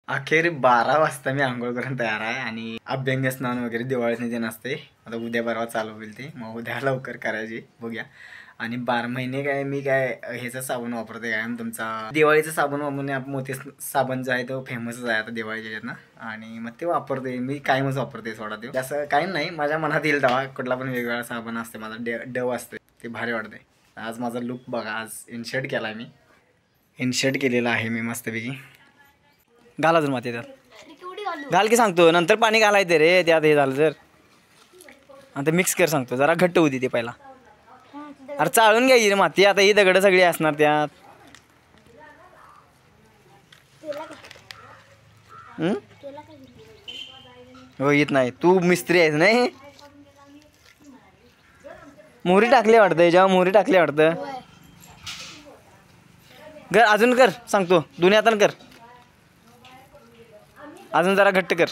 अखेर 12 वाजता मी आंघोळ करून तयार आहे आणि अभ्यंग स्नान वगैरे दिवाळीत ते नसते. आता उद्या परवा चालू होईल ते, मग उद्या लवकर करायची बघूया. आणि 12 महिने काय मी काय ह्याचा साबण वापरते काय तुमचा दिवाळीचा साबण वापरणे. मोती साबण जो आहे तो फेमसच आहे आता दिवाळीच्या ह्याच्यात ना. आणि मग ते वापरते मी कायमच वापरते सोडा. ते असं काही नाही, माझ्या मनात येईल तेव्हा कुठला पण वेगवेगळा साबण असते. माझा डव असते ते भारी वाटते. आज माझा लुक बघा, आज इनशर्ट केला मी, इनशर्ट केलेला आहे मी मस्तपैकी. घाल अजून माती त्यात घाल की सांगतो, नंतर पाणी घालायचं रे त्यात. हे झालं तर आता मिक्स कर सांगतो, जरा घट्ट होती ते पहिला. अरे चाळून घ्यायची रे माती, आता ही दगड सगळी असणार त्यात. हो येत नाही, तू मिस्त्री आहेस नाही. मोहरी टाकली वाटतं, जेव्हा मोहरी टाकली वाटतं. कर अजून कर सांगतो, दोन्ही हातानं कर, अजून जरा घट्ट कर.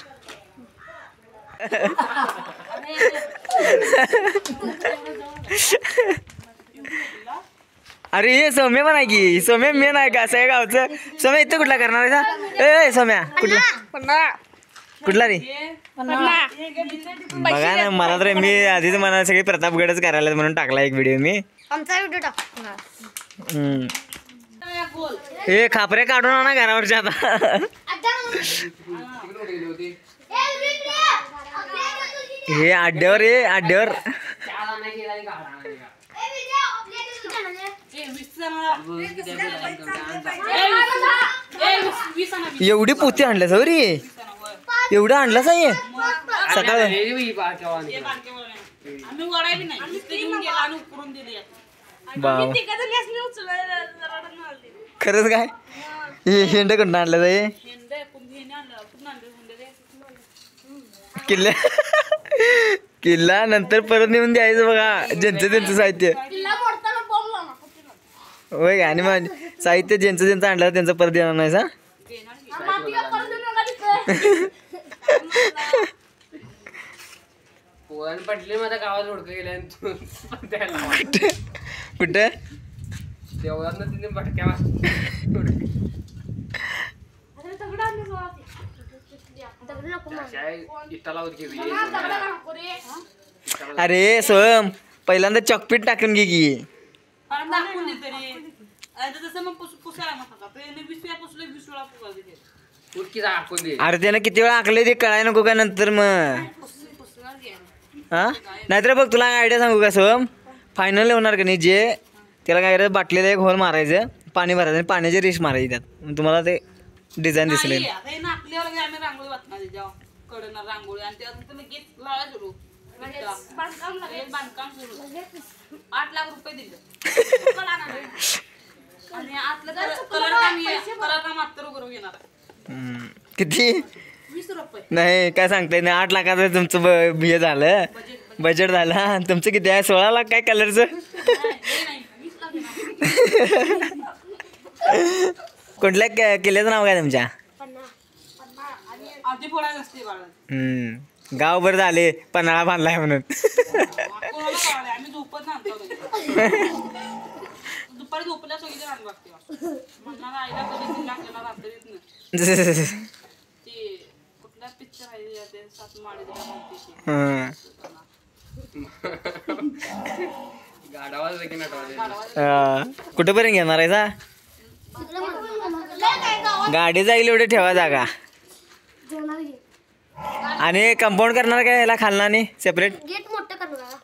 अरे हे सौम्य पण आहे की, सौम्य मेन आहे का असं आहे गावचं. सौम्य इथं कुठला करणार आहे? ए सौम्या कुठला कुठला रे? बघा ना, मला तर मी आधीच मला सगळे प्रतापगडच करायला म्हणून टाकला एक व्हिडिओ मी. आमचा व्हिडिओ टाकणार. हे खापरे काढून आणा घरावरच्या आता. हे अड्ड्यावर ये अड्ड्यावर. एवढी पोती आणल्या सौरी, एवढं आणलाच आहे सकाळ. खरंच काय हेंड कुठं आणलं जाई किल्ला. किल्ला नंतर परत नेऊन द्यायचं बघा, ज्यांचं त्यांचं साहित्य होय का. आणि मग साहित्य ज्यांचं ज्यांचं आणलं त्यांचं परत देणार नाही सा. कुठं अरे सोहम पहिल्यांदा चॉकपीट टाकून घे की. अरे त्यानं किती वेळा आखले ते कळाय नको का नंतर मग. हा नाहीतर बघ तुला आयडिया सांगू का सोहम, फायनल होणार का नाही जे त्याला काय करायचं, बाटलीला एक होल मारायचं, पाणी भरायचं आणि पाण्याची रेष मारायची त्यात, तुम्हाला ते डिझाईन दिसले. किती नाही काय सांगताय ना, 8 लाखाचं तुमचं हे झालं बजेट झालं. तुमचं किती आहे? 16 लाख काय कलरचं. कुठल्या किल्ल्याचं नाव काय तुमच्या? गाव बरं झाले पन्हाळा बांधलाय म्हणून. कुठेपर्यंत घेणार आहे सा? गाडी जाईल एवढे ठेवा जागा. आणि कंपाऊंड करणार काय याला खालना आणि सेपरेट गेट मोठं करणार.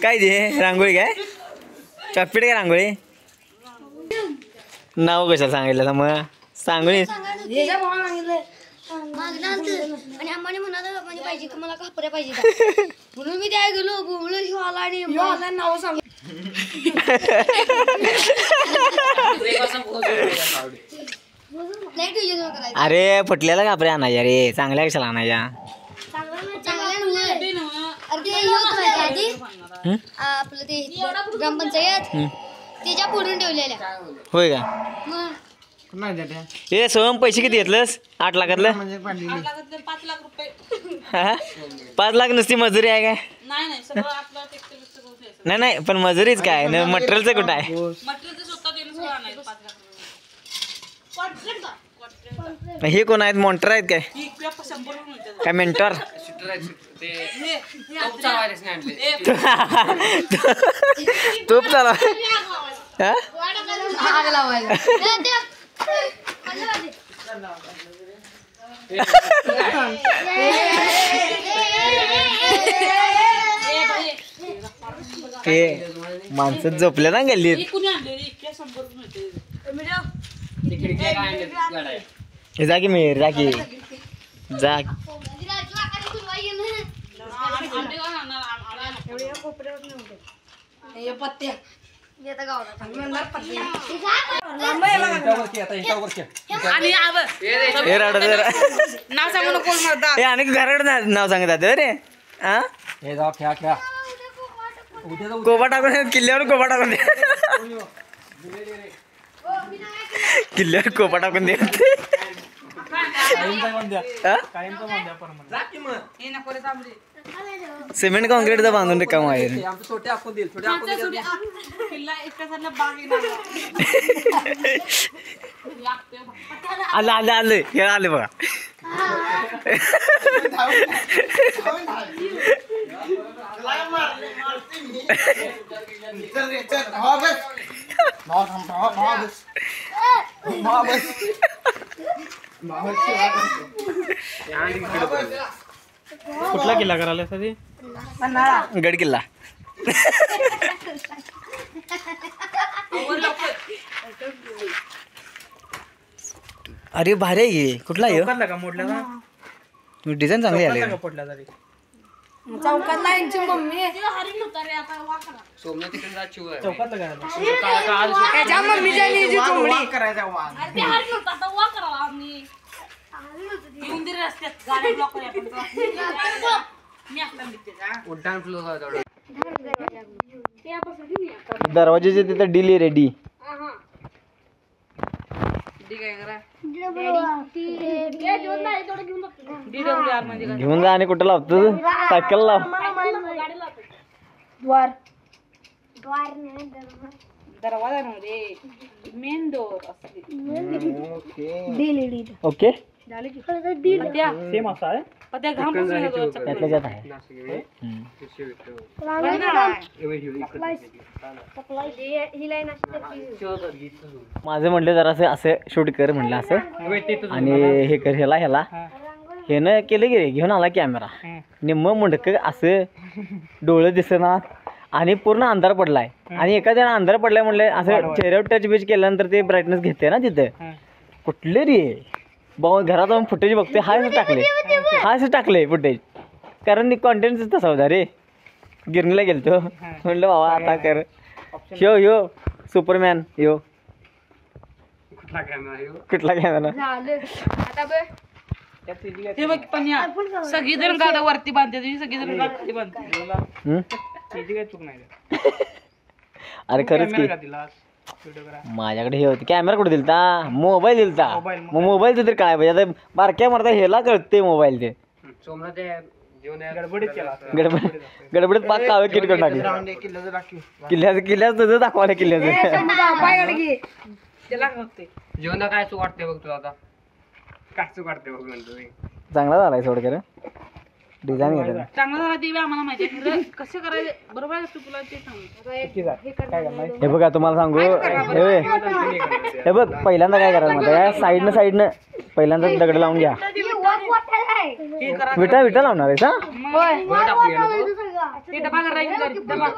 काय दे रांगोळी काय चॉकपीट काय रांगोळी नाव कशाला सांगितलं मग सांगून आणि आम्हाला म्हणाला पाहिजे की मला खापऱ्या पाहिजे म्हणून मी त्या गेलो बोललो शिवाला आणि नाव सांग. अरे फुटलेला खापरे आणायच्या रे, चांगल्या कशाला आणायच्या. आपलं ते ग्रामपंचायत त्याच्या पुढून ठेवलेल्या होय का. हे सोहम पैसे किती घेतलंस? 8 लाखातलं 5 लाख रुपये. 5 लाख नुसती मजुरी आहे काय? नाही नाही पण मजुरीच काय मटेरियलचं कुठं आहे हे कोण आहेत मॉन्टर आहेत काय काय मेंटॉर तूप चालवा आग लावायला ते माणसं झोपल्या ना गल्लीत हे जा की मी जा की जा आणि घराड नाव सांगत रे हा कोबा टाकून किल्ल्यावर कोबा टाकून दे किल्ल्यावर कोबा टाकून दे सिमेंट कॉन्क्रीटचा बांधून रिकामा आहे आलं आलं आलं हे आले बघा कुठला किल्ला करायला सदी गड किल्ला अरे भारी आहे कुठला आहे का मोडला डिझाईन चांगली आली पडला तरी चौकातला यांची मम्मी चौकातला त्याच्या मम्मीच्या निजी कोंबडी दरवाजेचे तिथं डिली रेडी घेऊन जा आणि कुठं लावतो सायकल लाव द्वार दरवाजा रे मेन डोर ओके सेम असा आहे पत्या घाम त्यातल्या त्यात आहे माझं म्हटलं जरा असं शूट कर म्हटलं असं आणि हे कर ह्याला हे न केलं की रे घेऊन आला कॅमेरा निम्म मुंडक असं डोळं दिसना आणि पूर्ण अंधार पडलाय आणि एखाद्याला अंधार पडलाय म्हणलं असं चेहऱ्यावर टच बिच केल्यानंतर ते ब्राईटनेस घेते ना तिथं कुठले रे भाऊ घरात जाऊन फुटेज बघते हाच टाकले फुटेज कारण कॉन्टेंट तसा होता रे गिरणीला गेलतो म्हणलं बाबा आता कर ह्यो सुपरमॅन ह्यो कुठला कॅमेरा हे बघ पण या सगळी जण गाडा वरती बांधते सगळी जण गाडी बांधते चूक नाही अरे खरंच की माझ्याकडे हे होते कॅमेरा कुठे दिलता मोबाईल दिलता मग मोबाईल तरी काय पाहिजे आता बारक्या मारता ह्याला कळते मोबाईल ते गडबडीत पाक काळ किट करून टाकले किल्ल्याचं तुझं दाखवायला किल्ल्याचं त्याला बघते जेवण काय चूक वाटते बघ तुला आता काय चूक वाटते बघ म्हणतो चांगला झालाय सोड कर डिझाईन घेतलं चांगलं झालं ते आम्हाला माहिती आहे खरं कसं करायचं बरोबर आहे तुला ते सांग हे बघा तुम्हाला सांगू हे बघ पहिल्यांदा काय करायचं माहिती साईडनं पहिल्यांदा दगड लावून घ्या विटा लावणार आहेस ते डबा करायला डबा